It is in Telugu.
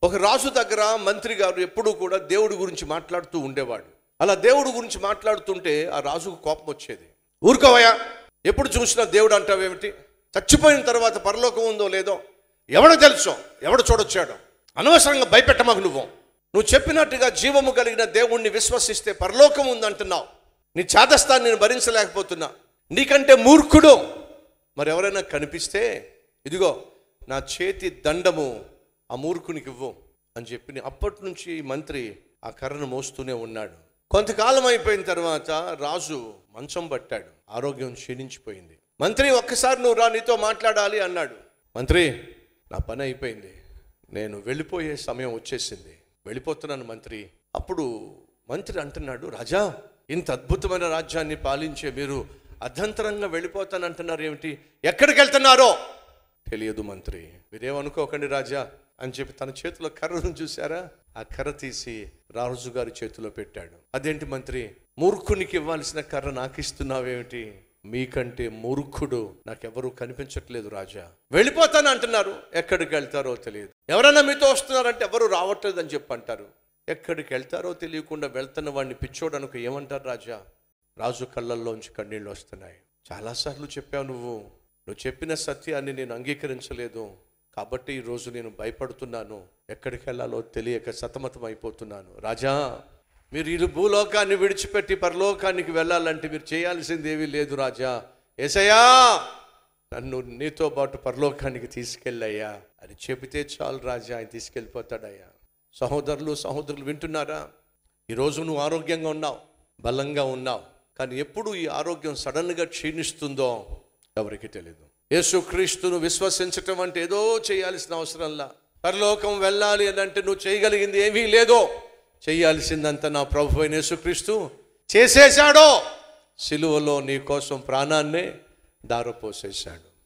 ఒక రాజు దగ్గర మంత్రి గారు ఎప్పుడూ కూడా దేవుడి గురించి మాట్లాడుతూ ఉండేవాడు. అలా దేవుడి గురించి మాట్లాడుతుంటే ఆ రాజుకు కోపం వచ్చేది. ఊరుకోవయ్యా, ఎప్పుడు చూసినా దేవుడు అంటావేమిటి? చచ్చిపోయిన తర్వాత పరలోకం ఉందో లేదో ఎవడో తెలుసో, ఎవడు చూడొచ్చాడో, అనవసరంగా భయపెట్టమాకు. నువ్వు చెప్పినట్టుగా జీవము కలిగిన దేవుణ్ణి విశ్వసిస్తే పరలోకం ఉందంటున్నావు. నీ చాదస్తాన్ని నేను భరించలేకపోతున్నా. నీకంటే మూర్ఖుడు మరి ఎవరైనా కనిపిస్తే ఇదిగో నా చేతి దండము ఆ మూర్ఖునికి ఇవ్వు అని చెప్పి అప్పటి నుంచి మంత్రి ఆ కర్రను మోస్తూనే ఉన్నాడు. కొంతకాలం అయిపోయిన తర్వాత రాజు మంచం పట్టాడు, ఆరోగ్యం క్షీణించిపోయింది. మంత్రి ఒక్కసారి నువ్వు రా, నీతో మాట్లాడాలి అన్నాడు. మంత్రి, నా పని అయిపోయింది, నేను వెళ్ళిపోయే సమయం వచ్చేసింది, వెళ్ళిపోతున్నాను మంత్రి. అప్పుడు మంత్రి అంటున్నాడు, రాజా, ఇంత అద్భుతమైన రాజ్యాన్ని పాలించే మీరు అర్ధంతరంగా వెళ్ళిపోతానంటున్నారు ఏమిటి? ఎక్కడికి వెళ్తున్నారో తెలియదు మంత్రి. మీరేమనుకోకండి రాజా అని చెప్పి తన చేతిలో కర్రను చూసారా, ఆ కర్ర తీసి రాజు గారి చేతిలో పెట్టాడు. అదేంటి మంత్రి, మూర్ఖునికి ఇవ్వాల్సిన కర్ర నాకు ఇస్తున్నావేమిటి? మీకంటే మూర్ఖుడు నాకెవరూ కనిపించట్లేదు రాజా, వెళ్ళిపోతాను అంటున్నారు, ఎక్కడికి వెళ్తారో తెలియదు. ఎవరైనా మీతో వస్తున్నారంటే ఎవరు రావట్లేదు అని చెప్పి అంటారు. ఎక్కడికి వెళ్తారో తెలియకుండా వెళ్తున్న వాడిని పిచ్చోడనుకు ఏమంటారు రాజా? రాజు కళ్ళల్లోంచి కన్నీళ్ళు వస్తున్నాయి. చాలాసార్లు చెప్పావు, నువ్వు చెప్పిన సత్యాన్ని నేను అంగీకరించలేదు, కాబట్టి ఈరోజు నేను భయపడుతున్నాను, ఎక్కడికి వెళ్ళాలో తెలియక సతమతం అయిపోతున్నాను. రాజా, మీరు ఈ భూలోకాన్ని విడిచిపెట్టి పరలోకానికి వెళ్ళాలంటే మీరు చేయాల్సింది ఏమీ లేదు రాజా. యేసయ్యా, నన్ను నీతో పాటు పరలోకానికి తీసుకెళ్ళయ్యా అని చెబితే చాలు రాజా, ఆయన తీసుకెళ్ళిపోతాడయ్యా. సహోదరులు వింటున్నారా? ఈరోజు నువ్వు ఆరోగ్యంగా ఉన్నావు, బలంగా ఉన్నావు, కానీ ఎప్పుడు ఈ ఆరోగ్యం సడన్గా క్షీణిస్తుందో ఎవరికి తెలియదు. యేసుక్రీస్తును విశ్వసించటం అంటే ఏదో చేయాల్సిన అవసరంలా, పరలోకం వెళ్ళాలి అని అంటే నువ్వు చేయగలిగింది ఏమీ లేదో, చేయాల్సిందంతా నా ప్రభు అయిన యేసుక్రీస్తు చేసేశాడో. సిలువలో నీ కోసం ప్రాణాన్నే దారపోసేశాడు.